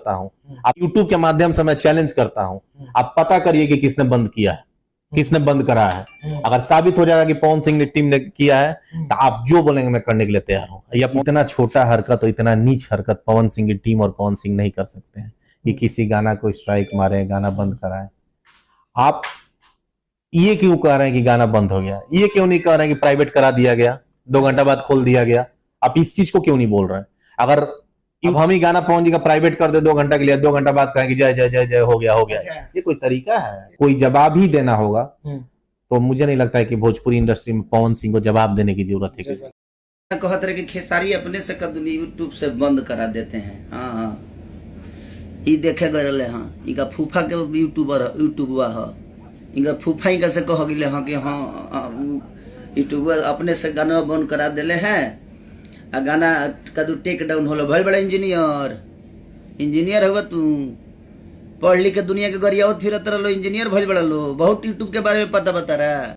करता हूं, आप यूट्यूब के माध्यम से मैं चैलेंज करता हूं, आप पता करिए कि किसने बंद किया है, किसने बंद करा है। अगर साबित हो जाएगा कि पवन सिंह ने टीम ने किया है तो आप जो बोलेंगे मैं करने के लिए तैयार हूं। या इतना छोटा हरकत और इतना नीच हरकत पवन सिंह की टीम और पवन सिंह नहीं कर सकते हैं कि किसी गाना को स्ट्राइक मारे, गाना बंद कराए। आप ये क्यों कह रहे हैं कि गाना बंद हो गया? ये क्यों नहीं कह रहे हैं कि प्राइवेट करा दिया गया, 2 घंटा बाद खोल दिया गया? आप इस चीज को क्यों नहीं बोल रहे हैं? अगर अब हम ही गाना पवन जी का प्राइवेट कर दे 2 घंटा के लिए, 2 घंटा बाद कहें कि जय जय जय जय हो गया, ये कोई तरीका है? कोई जवाब ही देना होगा। तो मुझे नहीं लगता है कि भोजपुरी इंडस्ट्री में पवन सिंह को जवाब देने की जरूरत है किसी। कहते रहे कि खेसारी अपने से कदनी यूट्यूब से बंद करा देते हैं। हाँ हाँ, ये देखे गए हाँ, इनका फूफा के यूट्यूबर है, इनका फूफा इनका से कह गए हाँ कि हाँ यूट्यूबर अपने से गाना बंद करा दिले हैं। आ गाना कदू टेक डाउन होलो। भाई बड़ा इंजीनियर हुआ तू, पढ़ लिख के दुनिया के गरियावत फिरत रहो, इंजीनियर भइल बड़ा लो, बहुत यूट्यूब के बारे में पता बता रहा।